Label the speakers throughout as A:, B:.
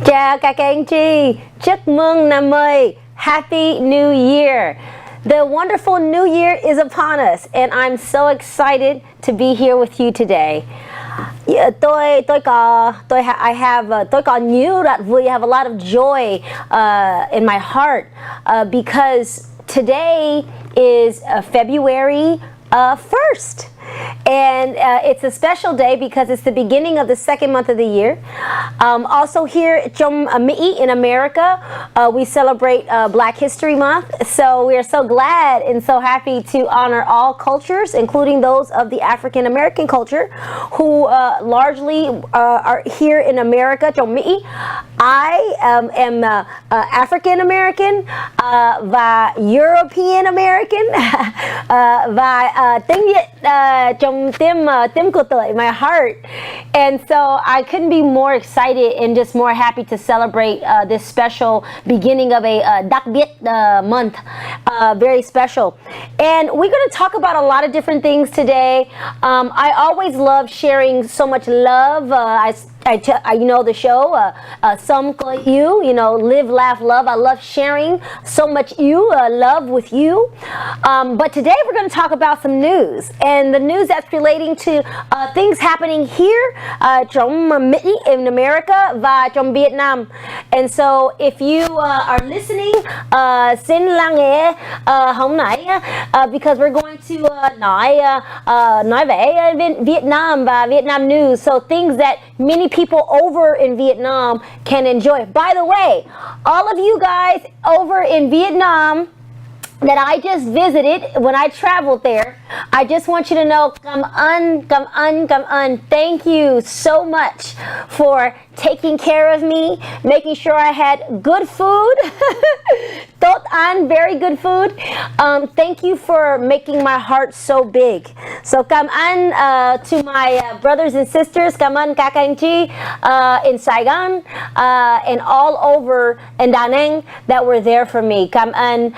A: Chào các anh chị, chúc mừng năm mới, Happy New Year. The wonderful new year is upon us and I'm so excited to be here with you today. Tôi có nhiều rất vui. I have a lot of joy in my heart because today is February 1st. And it's a special day because it's the beginning of the second month of the year. Also here in America, we celebrate Black History Month. So we are so glad and so happy to honor all cultures, including those of the African American culture, who largely are here in America. Trong Mỹ, I am African American và European American và tiếng Việt trong tim của tôi, my heart. And so I couldn't be more excited and just more happy to celebrate this special beginning of a đặc biệt month, very special. And we're going to talk about a lot of different things today. I always love sharing so much love. You know the show, Some Call You, live, laugh, love. I love sharing so much love with you. But today we're going to talk about some news, and the news that's relating to things happening here trong Mỹ in America và trong Việt Nam. And so if you are listening, xin lắng nghe hôm nay because we're going to nói về Việt Nam và Việt Nam news. So things that many people over in Vietnam can enjoy. By the way, all of you guys over in Vietnam that I just visited when I traveled there, I just want you to know, come on. Thank you so much for taking care of me, making sure I had good food. Tốt ăn, very good food. Thank you for making my heart so big. So cảm ơn to my brothers and sisters, cảm ơn các anh chị in Saigon and all over in Da Nang that were there for me. Cảm ơn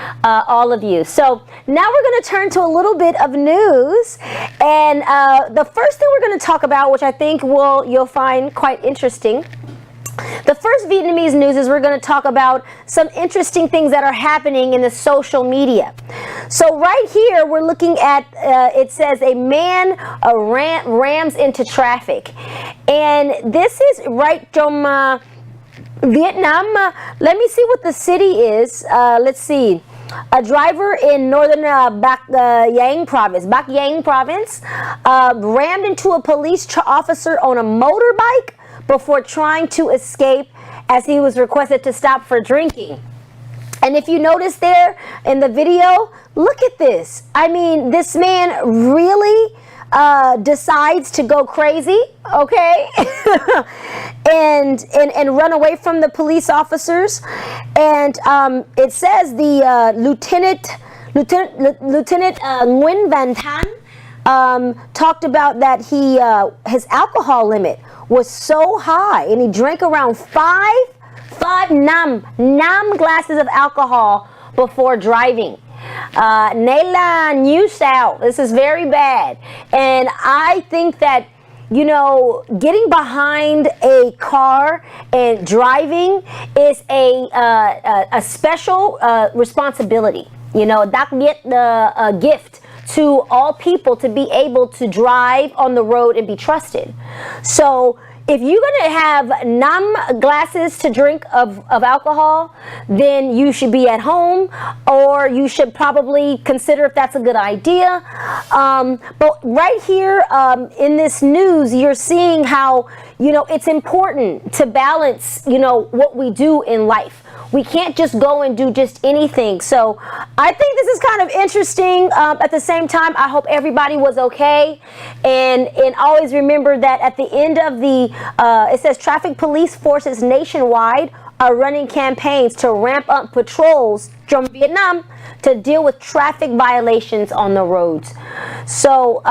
A: all of you. So now we're going to turn to a little bit of news, and the first thing we're going to talk about, which I think you'll find quite interesting. The first Vietnamese news is we're going to talk about some interesting things that are happening in the social media. So right here we're looking at, it says a man rams into traffic. And this is right from Vietnam. Let me see what the city is. Let's see. A driver in northern Bac Giang province rammed into a police officer on a motorbike before trying to escape as he was requested to stop for drinking. And if you notice there in the video, look at this. I mean, this man really decides to go crazy, okay, and run away from the police officers. And it says the Lieutenant Nguyen Van Tan talked about that his alcohol limit was so high, and he drank around năm glasses of alcohol before driving. Nela New South. This is very bad. And I think that, getting behind a car and driving is a special responsibility. Đặc biệt the gift to all people to be able to drive on the road and be trusted. So if you're going to have 9 glasses to drink of alcohol, then you should be at home, or you should probably consider if that's a good idea. But right here in this news, you're seeing how, it's important to balance, what we do in life. We can't just go and do just anything. So I think this is kind of interesting. At the same time, I hope everybody was okay. And always remember that at the end of it says traffic police forces nationwide are running campaigns to ramp up patrols from Vietnam to deal with traffic violations on the roads. So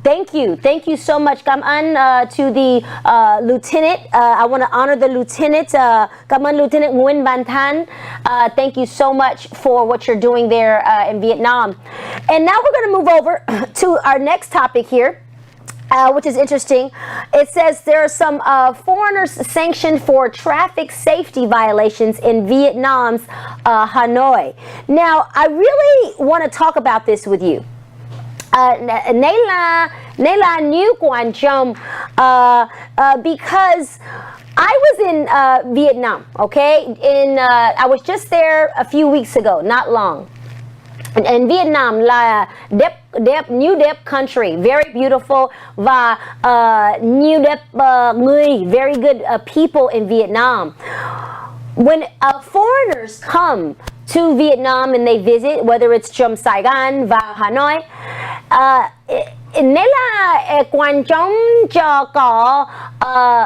A: thank you so much. Cảm ơn to the lieutenant. I want to honor the lieutenant. Cảm ơn Lieutenant Nguyen Van Tan. Thank you so much for what you're doing there in Vietnam. And now we're going to move over to our next topic here. which is interesting. It says there are some foreigners sanctioned for traffic safety violations in Vietnam's Hanoi. Now, I really want to talk about this with you. Nayla knew Quan Chom because I was in Vietnam, okay? I was just there a few weeks ago, not long. And Vietnam là new đẹp country, very beautiful, và new đẹp người, very good people in Vietnam. When foreigners come to Vietnam and they visit, whether it's from Saigon và Hanoi, nếu là quan trọng cho có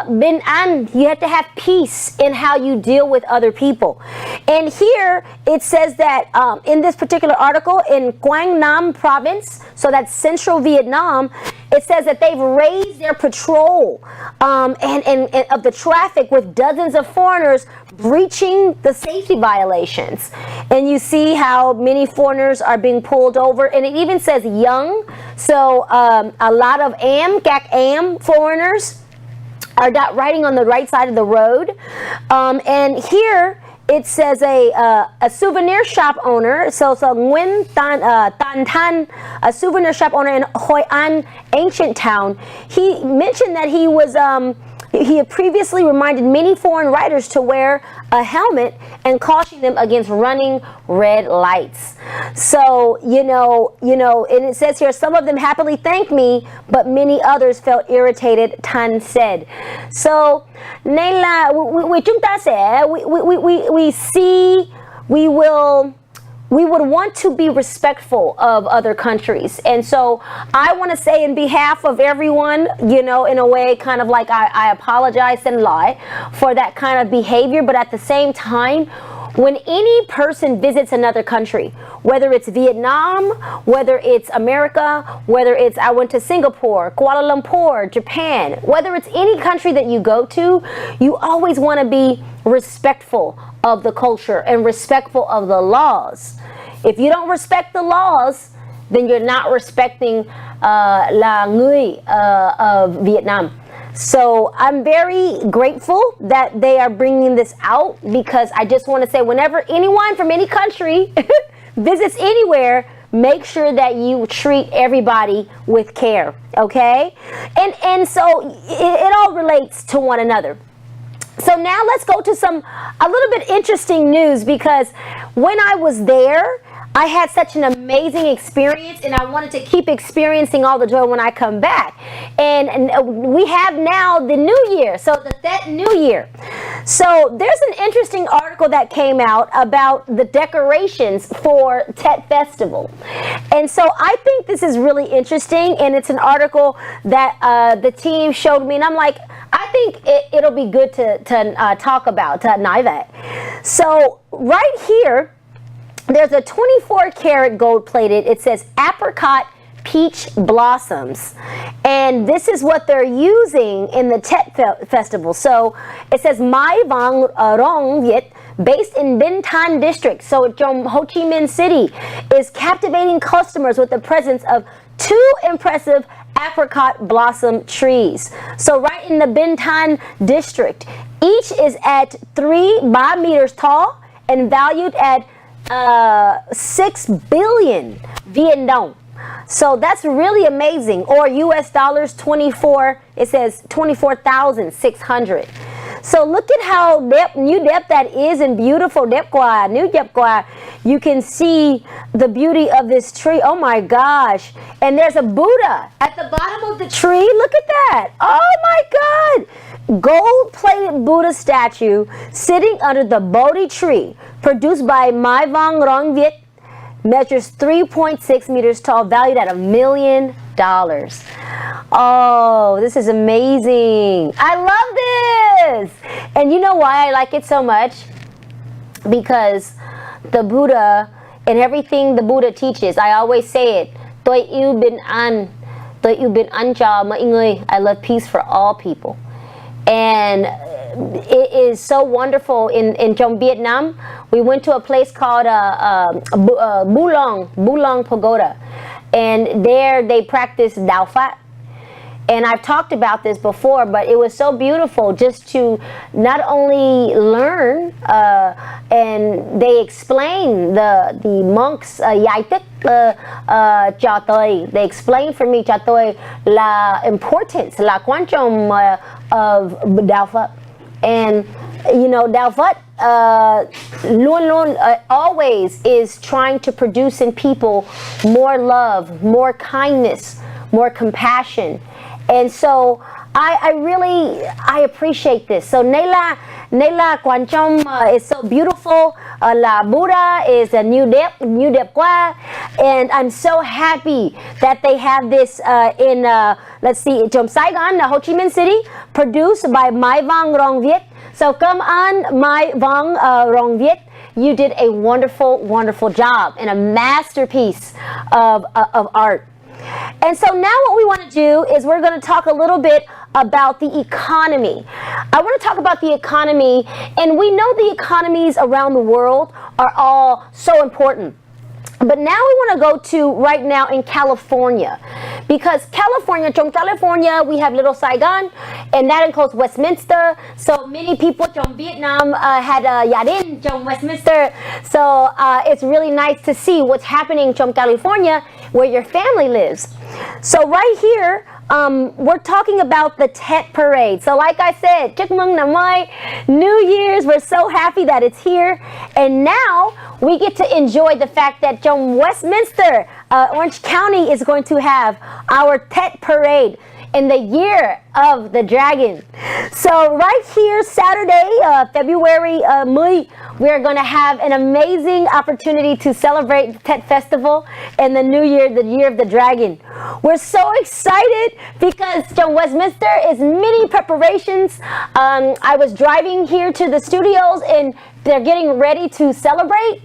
A: bình an, you have to have peace in how you deal with other people. And here it says that in this particular article in Quang Nam province, so that's central Vietnam, it says that they've raised their patrol and of the traffic with dozens of foreigners breaching the safety violations. And you see how many foreigners are being pulled over, and it even says young. So a lot of các am foreigners are not riding on the right side of the road. And here it says a souvenir shop owner, so Nguyen Tan Tan, a souvenir shop owner in Hoi An, ancient town, he mentioned that he had previously reminded many foreign riders to wear a helmet and cautioning them against running red lights. So, you know, and it says here, some of them happily thanked me, but many others felt irritated, Tan said. So, nên là chúng ta sẽ, we would want to be respectful of other countries. And so I want to say in behalf of everyone, you know, in a way, kind of like I apologize and lie for that kind of behavior. But at the same time, when any person visits another country, whether it's Vietnam, whether it's America, whether it's, I went to Singapore, Kuala Lumpur, Japan, whether it's any country that you go to, you always want to be respectful of the culture and respectful of the laws. If you don't respect the laws, then you're not respecting là người of Vietnam. So I'm very grateful that they are bringing this out, because I just want to say, whenever anyone from any country visits anywhere, make sure that you treat everybody with care, okay? And so it all relates to one another. So now let's go to a little bit interesting news, because when I was there, I had such an amazing experience, and I wanted to keep experiencing all the joy when I come back. And we have now the new year, so the Tet New Year. So there's an interesting article that came out about the decorations for Tet Festival. And so I think this is really interesting, and it's an article that the team showed me, and I'm like, I think it'll be good to talk about, to nói về. So right here, there's a 24 karat gold plated, it says apricot peach blossoms, and this is what they're using in the Tet Festival. So it says Mai Vang Rong Viet, based in Binh Thanh district, so from Ho Chi Minh City, is captivating customers with the presence of 2 impressive apricot blossom trees. So right in the Binh Thanh district, each is at 3 meters tall and valued at 6 billion Viet Dong. So that's really amazing. Or US dollars 24, it says 24,600. So look at how new đẹp that is, and beautiful đẹp quá, new đẹp quá. You can see the beauty of this tree. Oh my gosh. And there's a Buddha at the bottom of the tree. Look at that. Oh my God. Gold-plated Buddha statue sitting under the Bodhi tree, produced by Mai Vang Rong Viet, measures 3.6 meters tall, valued at $1 million. Oh, this is amazing. I love this. And you know why I like it so much? Because the Buddha and everything the Buddha teaches, I always say it, tôi yêu bình an, tôi yêu bình an cho mọi người. I love peace for all people. And it is so wonderful in trong Vietnam. We went to a place called Bulong Pagoda, and there they practice Dao Pháp. And I've talked about this before, but it was so beautiful just to not only learn, and they explain the monks giải thích cho tôi. They explain for me cho tôi là importance, là quan trọng of đạo Phật. And you know, đạo Phật luôn luôn always is trying to produce in people more love, more kindness, more compassion. And so I appreciate this. So Nela Kwanchom is so beautiful. La Buddha is a new đẹp quá. And I'm so happy that they have this in let's see, trong Saigon, Ho Chi Minh City, produced by Mai Vang Rong Viet. So come on, Mai Vang Rong Viet. You did a wonderful, wonderful job and a masterpiece of art. And so now what we want to do is we're going to talk a little bit about the economy. I want to talk about the economy, and we know the economies around the world are all so important. But now we want to go to right now in California, because from California we have Little Saigon, and that includes Westminster. So many people from Vietnam had gia đình from Westminster. So it's really nice to see what's happening from California, where your family lives. So right here, we're talking about the Tet Parade. So like I said, chúc mừng năm mới, New Year's. We're so happy that it's here. And now we get to enjoy the fact that from Westminster, Orange County is going to have our Tet Parade in the year of the dragon. So right here, Saturday, February 10, we are going to have an amazing opportunity to celebrate the Tet Festival and the New Year, the year of the dragon. We're so excited because from Westminster is many preparations. I was driving here to the studios and they're getting ready to celebrate,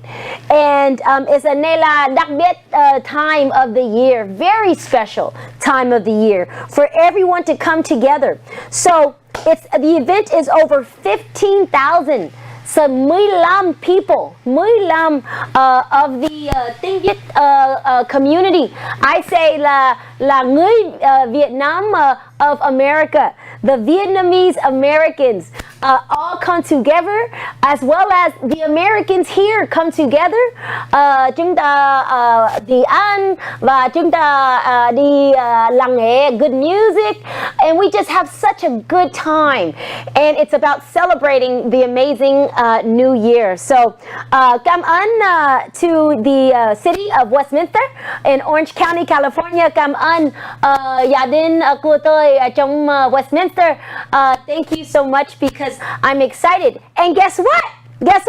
A: and it's a Nela đặc biệt time of the year, very special time of the year for everyone to come together. So the event is over 15,000. So 15 people, 15 of the tiếng Việt community. I say là người Việt Nam of America, the Vietnamese Americans all come together, as well as the Americans here come together. Chúng ta đi ăn và chúng ta đi lắng nghe good music, and we just have such a good time. And it's about celebrating the amazing New Year. So cảm ơn to the city of Westminster in Orange County, California. Cảm ơn gia đình của tôi trong Westminster. Thank you so much, because I'm excited. And guess what? I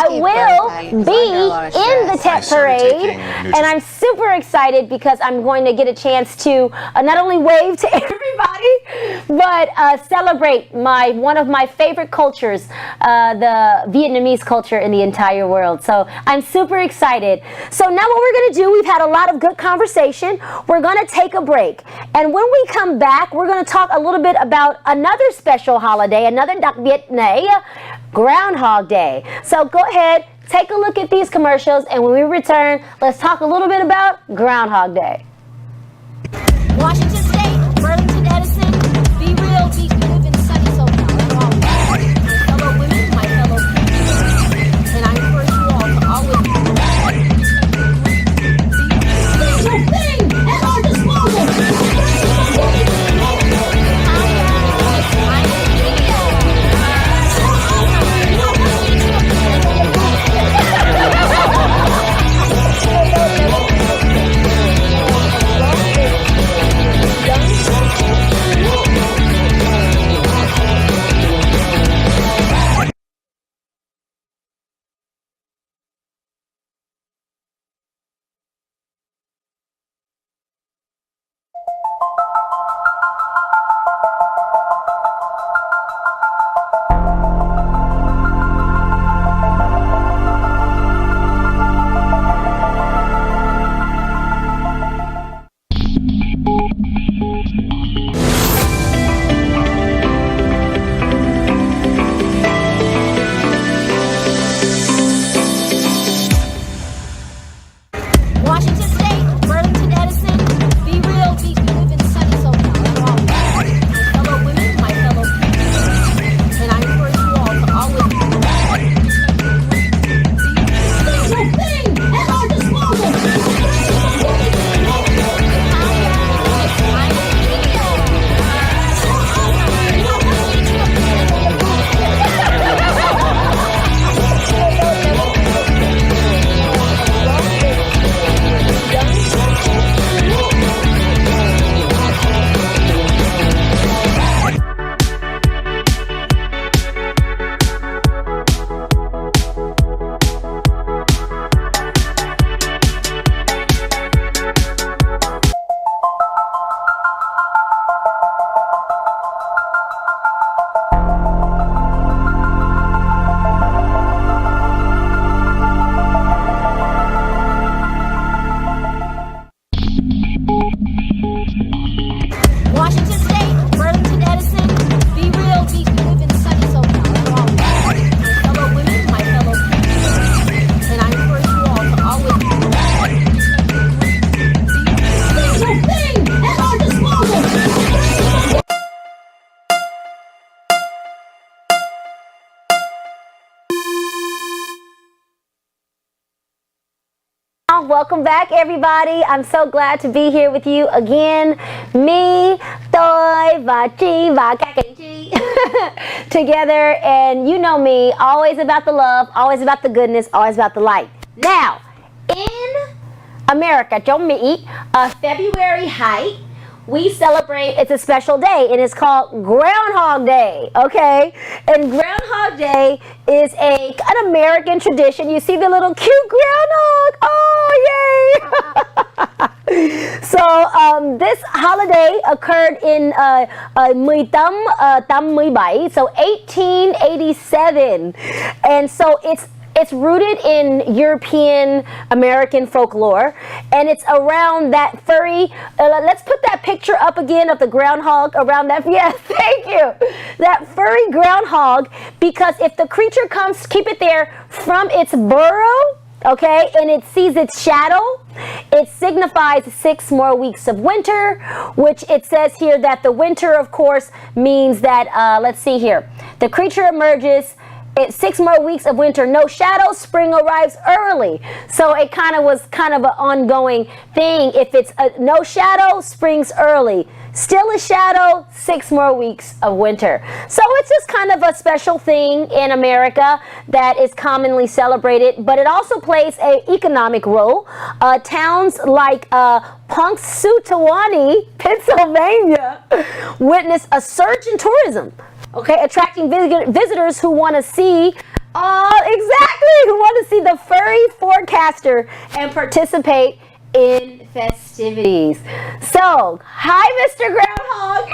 A: will be in the Tet Parade, and I'm super excited because I'm going to get a chance to not only wave to everybody, but celebrate one of my favorite cultures, the Vietnamese culture in the entire world. So I'm super excited. So now what we're going to do, we've had a lot of good conversation. We're going to take a break, and when we come back, we're going to talk a little bit about another special holiday, another đặc biệt ngày, Groundhog Day. So go ahead, take a look at these commercials, and when we return, let's talk a little bit about Groundhog Day. Washington State, Burlington, Edison, be real, be good, and sunny SoCal. My fellow women, my fellow people, and I encourage you all to always there's a thing at our disposal. Welcome back, everybody. I'm so glad to be here with you again. Me, tôi và Chi và các anh Chi together, and you know me, always about the love, always about the goodness, always about the light. Now, in America, trong Mỹ, February 2, we celebrate, it's a special day, and it's called Groundhog Day, okay? And Groundhog Day is an American tradition. You see the little cute groundhog? Oh, yay! So this holiday occurred in 1887, so 1887. And so it's rooted in European American folklore, and it's around that furry, let's put that picture up again of the groundhog around that, yes, thank you, that furry groundhog, because if the creature comes, keep it there from its burrow, okay, and it sees its shadow, it signifies 6 more weeks of winter, which it says here that the winter, of course, means that, let's see here, the creature emerges, 6 more weeks of winter, no shadow, spring arrives early. So it was kind of an ongoing thing. If it's no shadow, spring's early. Still a shadow, 6 more weeks of winter. So it's just kind of a special thing in America that is commonly celebrated, but it also plays an economic role. Towns like Punxsutawney, Pennsylvania, witness a surge in tourism. Okay, attracting visitors who want to see, who want to see the furry forecaster and participate in festivities. So, hi, Mr. Groundhog.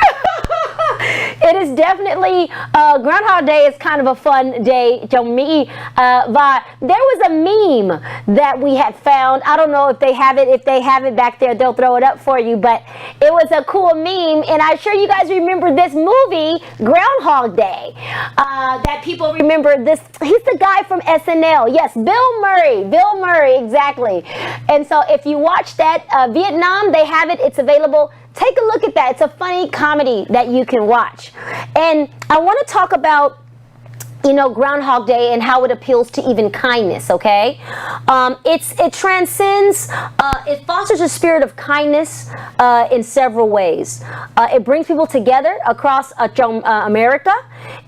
A: It is definitely, Groundhog Day is kind of a fun day cho me. But there was a meme that we had found. I don't know if they have it. If they have it back there, they'll throw it up for you. But it was a cool meme, and I'm sure you guys remember this movie, Groundhog Day. That people remember this. He's the guy from SNL. Yes, Bill Murray. Bill Murray, exactly. And so if you watch that, Vietnam, they have it. It's available. Take a look at that. It's a funny comedy that you can watch. And I want to talk about, Groundhog Day and how it appeals to even kindness, okay? It transcends, it fosters a spirit of kindness in several ways. It brings people together across America,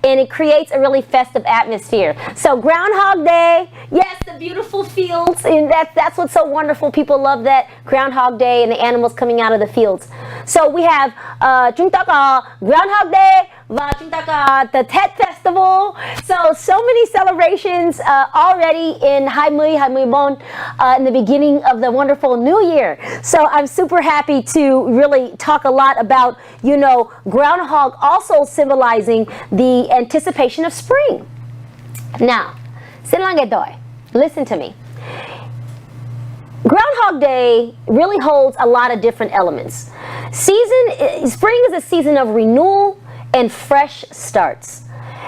A: and it creates a really festive atmosphere. So Groundhog Day, yes, the beautiful fields, and that's what's so wonderful. People love that Groundhog Day and the animals coming out of the fields. So we have chúng ta có Groundhog Day và chúng ta có the Tet Festival. So many celebrations already in 2021 in the beginning of the wonderful new year. So I'm super happy to really talk a lot about, groundhog also symbolizing the anticipation of spring. Now, listen to me. Groundhog Day really holds a lot of different elements. Spring is a season of renewal and fresh starts.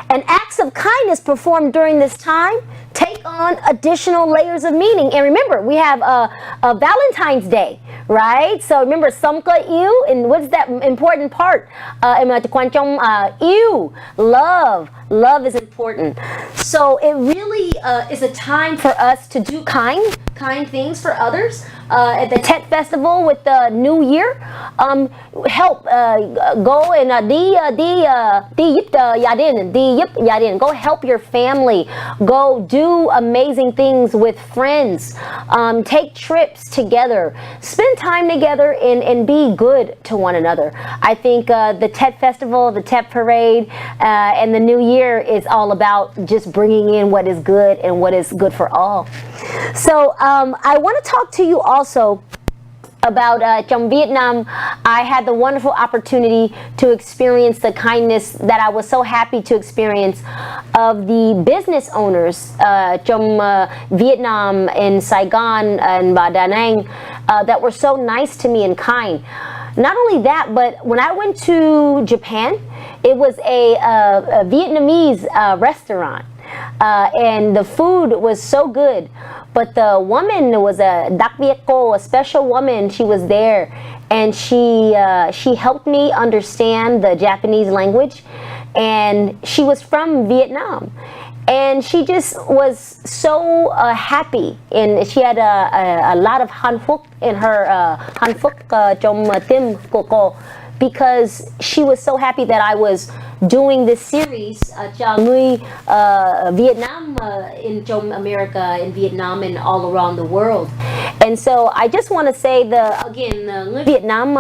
A: And acts of kindness performed during this time take on additional layers of meaning. And remember, we have a Valentine's Day, right? So remember, Samka yêu, and what's that important part? Yêu, love. Love is important. So it really is a time for us to do kind things for others. At the Tet Festival with the New Year, help go and go help your family. Go do amazing things with friends. Take trips together. Spend time together and be good to one another. I think the Tet Festival, the Tet Parade, and the New Year is all about just bringing in what is good and what is good for all. So I want to talk to you also about trong Vietnam. I had the wonderful opportunity to experience the kindness that I was so happy to experience of the business owners trong Vietnam in Saigon and Da Nang that were so nice to me and kind. Not only that, but when I went to Japan, it was a Vietnamese restaurant. And the food was so good, but the woman was a đặc biệt cô, a special woman. She was there, and she helped me understand the Japanese language, and she was from Vietnam. And she just was so happy, and she had a lot of hạnh phúc in her hạnh phúc trong tim của cô, because she was so happy that I was doing this series cho người Việt Nam in trong America, in Vietnam, and all around the world. And so I just want to say người Việt Nam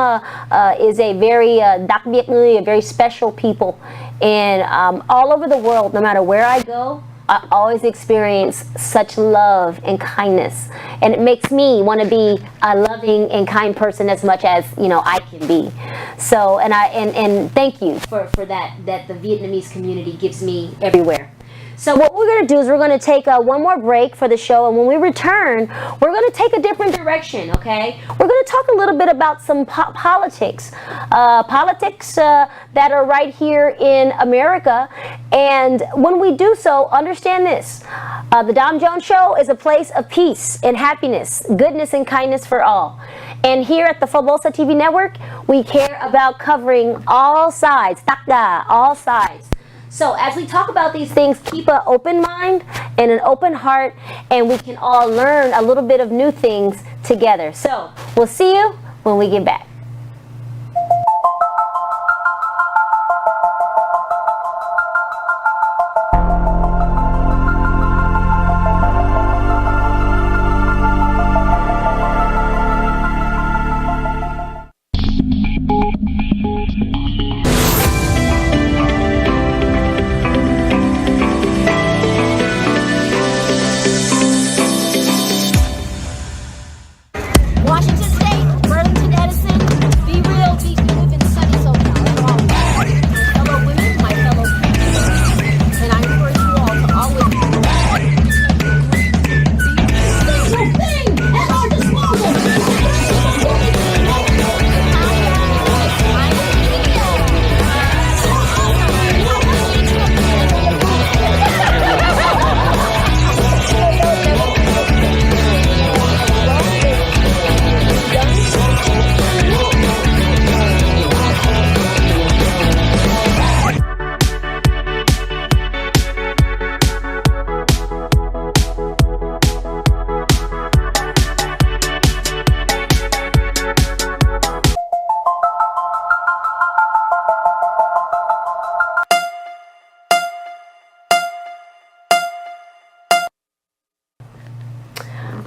A: is a very đặc biệt người, a very special people. And all over the world, no matter where I go, I always experience such love and kindness, and it makes me want to be a loving and kind person as much as I can be. So, and thank you for that the Vietnamese community gives me everywhere. So what we're going to do is we're going to take one more break for the show, and when we return, we're going to take a different direction, okay? We're going to talk a little bit about some politics that are right here in America, and when we do so, understand this. The Dom Jones Show is a place of peace and happiness, goodness and kindness for all. And here at the Fabosa TV network, we care about covering all sides, all sides. So as we talk about these things, keep an open mind and an open heart, and we can all learn a little bit of new things together. So we'll see you when we get back.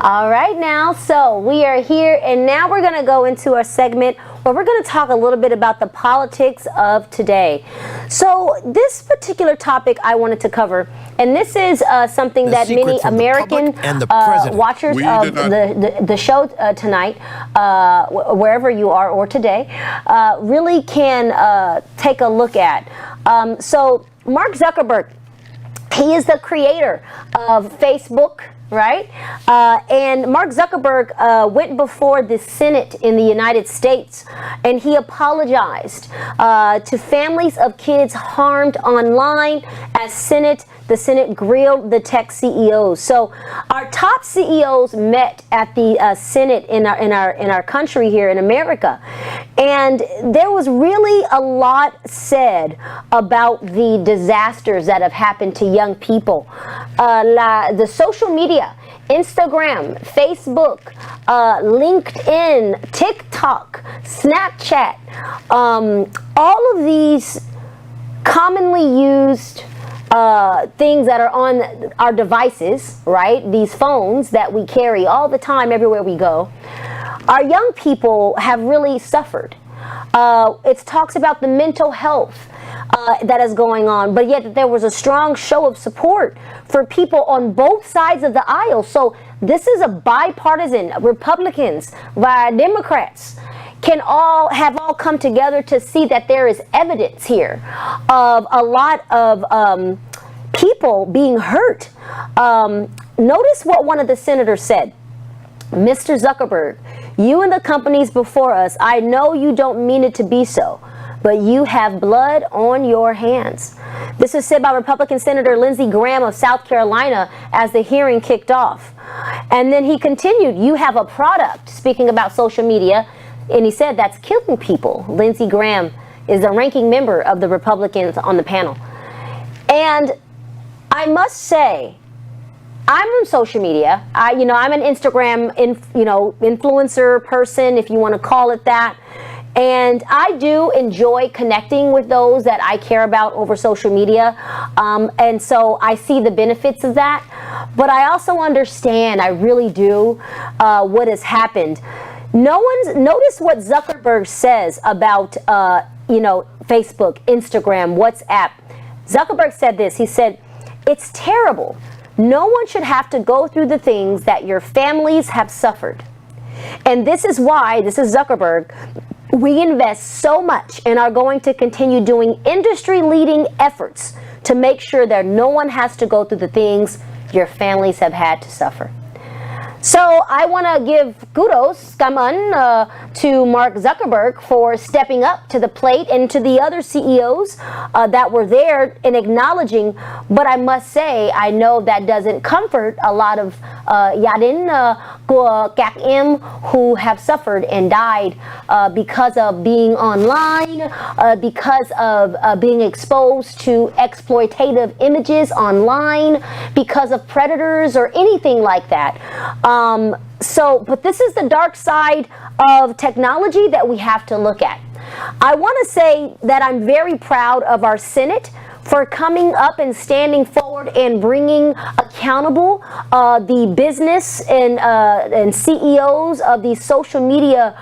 A: All right, now, so we are here, and now we're going to go into our segment where we're going to talk a little bit about the politics of today. So this particular topic I wanted to cover, and this is something that many American watchers of the show tonight, wherever you are or today, really can take a look at. So Mark Zuckerberg, he is the creator of Facebook, right? And Mark Zuckerberg went before the Senate in the United States, and he apologized to families of kids harmed online as the Senate grilled the tech CEOs. So our top CEOs met at the Senate in our country here in America, and there was really a lot said about the disasters that have happened to young people. The social media, Instagram, Facebook, LinkedIn, TikTok, Snapchat, all of these commonly used things that are on our devices, right? These phones that we carry all the time everywhere we go. Our young people have really suffered. It talks about the mental health that is going on, but yet there was a strong show of support for people on both sides of the aisle. So this is a bipartisan, Republicans, Democrats can all come together to see that there is evidence here of a lot of people being hurt. Notice what one of the senators said. Mr. Zuckerberg, you and the companies before us, I know you don't mean it to be so, but you have blood on your hands. This is said by Republican Senator Lindsey Graham of South Carolina as the hearing kicked off. And then he continued, you have a product, speaking about social media, and he said that's killing people. Lindsey Graham is the ranking member of the Republicans on the panel. And I must say, I'm on social media. I'm an Instagram, influencer person, if you want to call it that. And I do enjoy connecting with those that I care about over social media. And so I see the benefits of that. But I also understand, I really do, what has happened. Notice what Zuckerberg says about, Facebook, Instagram, WhatsApp. Zuckerberg said this. He said, "It's terrible. No one should have to go through the things that your families have suffered. And this is why," this is Zuckerberg, "we invest so much and are going to continue doing industry-leading efforts to make sure that no one has to go through the things your families have had to suffer." So I want to give kudos, kaman, to Mark Zuckerberg for stepping up to the plate, and to the other CEOs that were there and acknowledging. But I must say, I know that doesn't comfort a lot of gia đình của các em who have suffered and died because of being online, because of being exposed to exploitative images online, because of predators or anything like that. But this is the dark side of technology that we have to look at. I want to say that I'm very proud of our Senate for coming up and standing forward and bringing accountable the business and CEOs of these social media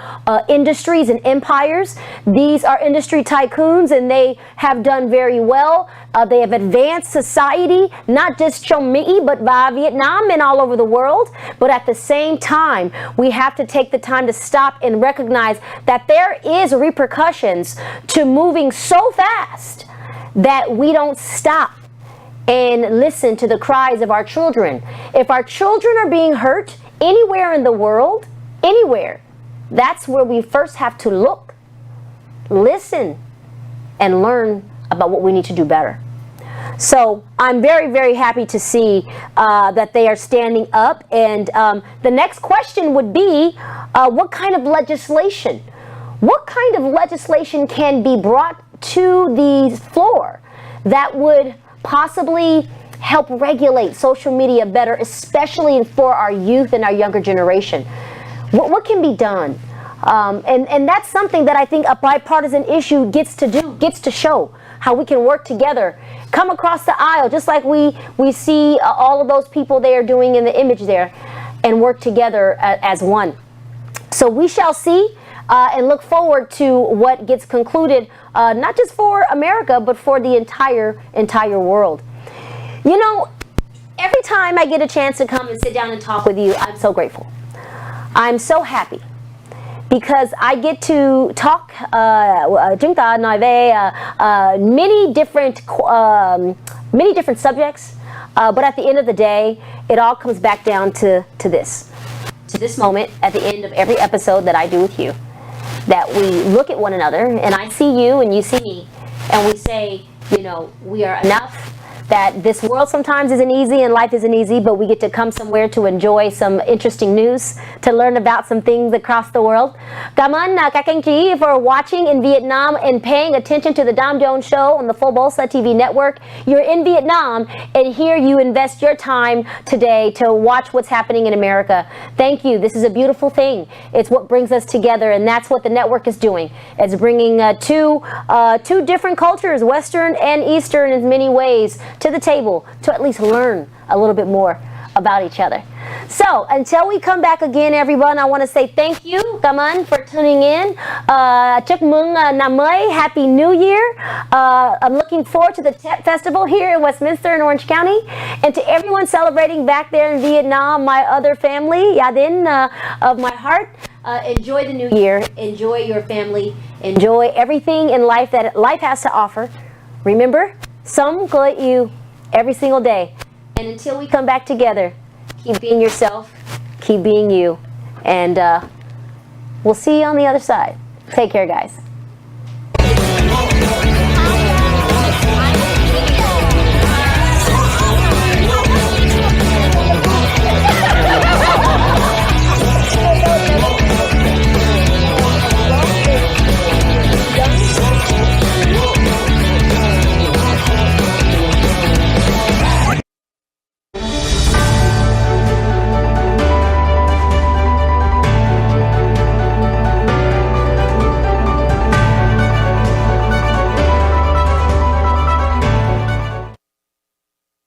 A: industries and empires. These are industry tycoons, and they have done very well. They have advanced society, not just trong Mỹ, but by Vietnam and all over the world. But at the same time, we have to take the time to stop and recognize that there is repercussions to moving so fast that we don't stop and listen to the cries of our children. If our children are being hurt anywhere in the world, anywhere, that's where we first have to look, listen, and learn about what we need to do better. So I'm very, very happy to see that they are standing up. And the next question would be, what kind of legislation? What kind of legislation can be brought to the floor that would possibly help regulate social media better, especially for our youth and our younger generation? What can be done? And that's something that I think a bipartisan issue gets to show how we can work together, come across the aisle, just like we see all of those people there doing in the image there, and work together as one. So we shall see. And look forward to what gets concluded, not just for America, but for the entire world. Every time I get a chance to come and sit down and talk with you, I'm so grateful. I'm so happy because I get to talk. Chúng ta nói về many different subjects, but at the end of the day, it all comes back down to this moment at the end of every episode that I do with you. That we look at one another, and I see you and you see me, and we say, we are enough, that this world sometimes isn't easy and life isn't easy, but we get to come somewhere to enjoy some interesting news, to learn about some things across the world. Cảm ơn các anh chị for watching in Vietnam and paying attention to the Dom Jones Show on the Full Bolsa TV network. You're in Vietnam, and here you invest your time today to watch what's happening in America. Thank you. This is a beautiful thing. It's what brings us together, and that's what the network is doing. It's bringing two different cultures, Western and Eastern, in many ways, to the table to at least learn a little bit more about each other. So until we come back again, everyone, I want to say thank you, cảm ơn, for tuning in. Chúc mừng năm mới, Happy New Year. I'm looking forward to the festival here in Westminster in Orange County, and to everyone celebrating back there in Vietnam, my other family, gia đình of my heart. Enjoy the new year. Enjoy your family. Enjoy everything in life that life has to offer. Remember, sống có yêu every single day. And until we come back together, keep being yourself, keep being you, and we'll see you on the other side. Take care, guys.